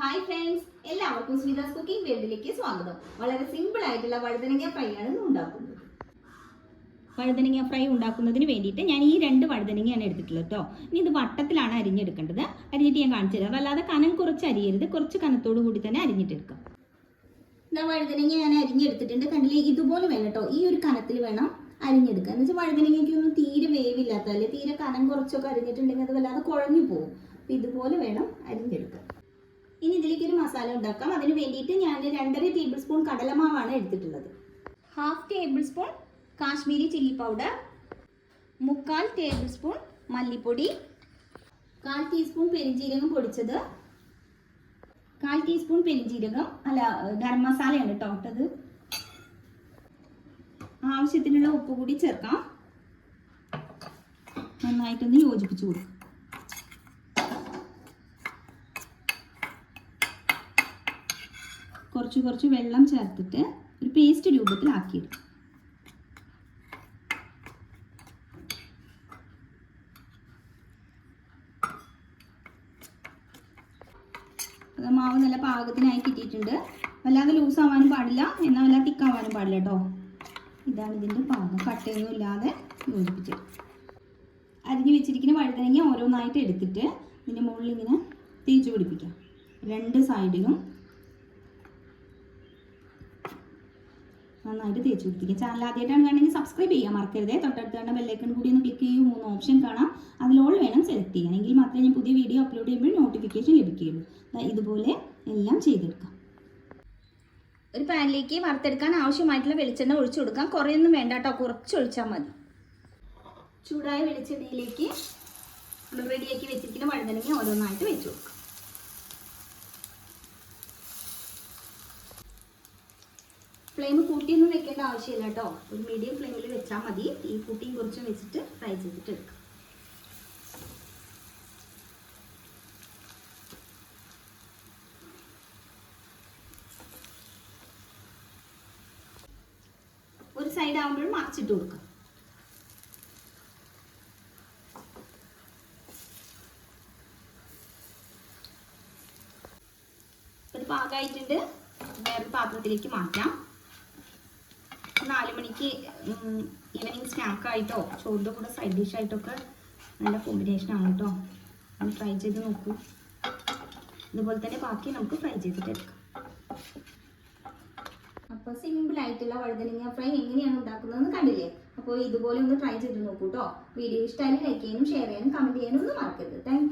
Hi friends, എല്ലാവർക്കും സ്മിതാസ് cooking വേൾഡിലേക്ക് സ്വാഗതം. വളരെ സിമ്പിൾ ആയിട്ടുള്ള വഴുതനങ്ങ ഫ്രൈ ആണ് ഇന്ന് ഉണ്ടാക്കുന്നത്. വഴുതനങ്ങ ഫ്രൈ ഉണ്ടാക്കുന്നതിന് വേണ്ടിയിട്ട് ഞാൻ ഈ 2 വഴുതനങ്ങയാണ് എടുത്തിട്ടുള്ളത് കേട്ടോ. ഇനി ഇത് വട്ടത്തിലാണ് അരിഞ്ഞെടുക്കേണ്ടത്. അരിഞ്ഞിട്ട് ഞാൻ കാണിച്ചു തരാം. അല്ലാതെ കനം കുറച്ച് അരിയരുത്, കുറച്ച് കനത്തോടു കൂടി തന്നെ അരിഞ്ഞിട്ടെടുക്കാം. ഇതാ വഴുതനങ്ങ ഞാൻ അരിഞ്ഞെടുത്തിട്ടുണ്ട്. കണ്ടില്ലേ, ഇതുപോലെ വേണം കേട്ടോ. ഈ ഒരു കനത്തിൽ വേണം അരിഞ്ഞെടുക്കുക. എന്ന് വെച്ചാൽ വഴുതനങ്ങയ്ക്കൊന്നും തീരെ വേവില്ലാത്തല്ലേ, തീരെ കനം കുറച്ചൊക്കെ അരിഞ്ഞിട്ടുണ്ടെങ്കിൽ അത് വല്ലാതെ കുഴഞ്ഞു പോകും. അപ്പം ഇതുപോലെ വേണം അരിഞ്ഞെടുക്കുക. ഇനി ഇതിലേക്ക് ഒരു മസാല ഉണ്ടാക്കാം. അതിന് വേണ്ടിയിട്ട് ഞാൻ 2.5 ടേബിൾ സ്പൂൺ കടലമാവാണ് എടുത്തിട്ടുള്ളത്. 1/2 table spoon Kashmiri chilli powder, 3/4 table spoon മല്ലിപ്പൊടി, 1/4 ടീസ്പൂൺ പെരിഞ്ജീരകം പൊടിച്ചത്, 1/4 ടീസ്പൂൺ പെരിഞ്ജീരകം ഗരം മസാലയാണ് കേട്ടോ ഇട്ടത്. ആവശ്യത്തിനുള്ള ഉപ്പ് കൂടി ചേർക്കാം. നന്നായിട്ടൊന്ന് യോജിപ്പിച്ചു കൊടുക്കും. കുറച്ച് വെള്ളം ചേർത്തിട്ട് ഒരു പേസ്റ്റ് രൂപത്തിലാക്കിയെടുക്കും. അത് മാവ് നല്ല പാകത്തിനായി കിട്ടിയിട്ടുണ്ട്. വല്ലാതെ ലൂസ് ആവാനും പാടില്ല, എന്നാൽ വല്ലാതെ തിക്കാവാനും പാടില്ല കേട്ടോ. ഇതാണ് ഇതിൻ്റെ പാകം. കട്ടയൊന്നും ഇല്ലാതെ യോജിപ്പിച്ചെടുക്കും. അരിഞ്ഞു വെച്ചിരിക്കുന്ന വഴുതനങ്ങ ഓരോന്നായിട്ട് എടുത്തിട്ട് ഇതിൻ്റെ മുകളിൽ ഇങ്ങനെ തേച്ച് പിടിപ്പിക്കാം. 2 സൈഡിലും നന്നായിട്ട് തേച്ച് പിടിപ്പിക്കുക. ചാനൽ ആദ്യമായിട്ടാണ് കാണണമെങ്കിൽ സബ്സ്ക്രൈബ് ചെയ്യാൻ മറക്കരുത്. തൊട്ടടുത്ത് കാണുന്ന ബെല്ലൈക്കൺ കൂടി ഒന്ന് ക്ലിക്ക് ചെയ്യൂ. 3 ഓപ്ഷൻ കാണാം. അതിലോൾ വേണം സെലക്ട് ചെയ്യാൻ. എങ്കിൽ മാത്രമേ ഞാൻ പുതിയ വീഡിയോ അപ്ലോഡ് ചെയ്യുമ്പോൾ നോട്ടിഫിക്കേഷൻ ലഭിക്കുകയുള്ളൂ. ഇതുപോലെ എല്ലാം ചെയ്തെടുക്കാം. ഒരു പാനിലേക്ക് വറുത്തെടുക്കാൻ ആവശ്യമായിട്ടുള്ള വെളിച്ചെണ്ണ ഒഴിച്ചു കൊടുക്കാം. കുറേയൊന്നും വേണ്ട കേട്ടോ, കുറച്ച് ഒഴിച്ചാൽ മതി. ചൂടായ വെളിച്ചെണ്ണയിലേക്ക് നമ്മൾ റെഡിയാക്കി വെച്ചിരിക്കുന്ന വഴുതനങ്ങ ഓരോന്നായിട്ട് വെച്ച് കൊടുക്കാം. ഫ്ലെയിം കൂട്ടിയൊന്നും വെക്കേണ്ട ആവശ്യമില്ല കേട്ടോ. ഒരു മീഡിയം ഫ്ലെയിമിൽ വെച്ചാൽ മതി. തീ കൂട്ടിയും കുറച്ചും വെച്ചിട്ട് ഫ്രൈ ചെയ്തിട്ട് എടുക്കാം. ഒരു സൈഡ് ആകുമ്പോഴും മറിച്ചിട്ട് കൊടുക്കാം. ഒരു പാകമായിട്ടുണ്ട്. വേറൊരു പാത്രത്തിലേക്ക് മാറ്റാം. 4 മണിക്ക് ഈവനിങ് സ്നാക്കായിട്ടോ ചോറിൻ്റെ കൂടെ സൈഡ് ഡിഷായിട്ടൊക്കെ നല്ല കോമ്പിനേഷനാണ് കേട്ടോ. ഒന്ന് ട്രൈ ചെയ്ത് നോക്കൂ. ഇതുപോലെ തന്നെ ബാക്കി നമുക്ക് ഫ്രൈ ചെയ്തിട്ട് എടുക്കാം. അപ്പോൾ സിമ്പിളായിട്ടുള്ള വഴുതനങ്ങ ഫ്രൈ എങ്ങനെയാണ് ഉണ്ടാക്കുന്നതെന്ന് കണ്ടില്ലേ. അപ്പോൾ ഇതുപോലെ ഒന്ന് ട്രൈ ചെയ്ത് നോക്കൂ കേട്ടോ. വീഡിയോ ഇഷ്ടമായാലും ലൈക്ക് ചെയ്യാനും ഷെയർ ചെയ്യാനും കമൻറ്റ് ചെയ്യാനും ഒന്നും മറക്കരുത്. താങ്ക്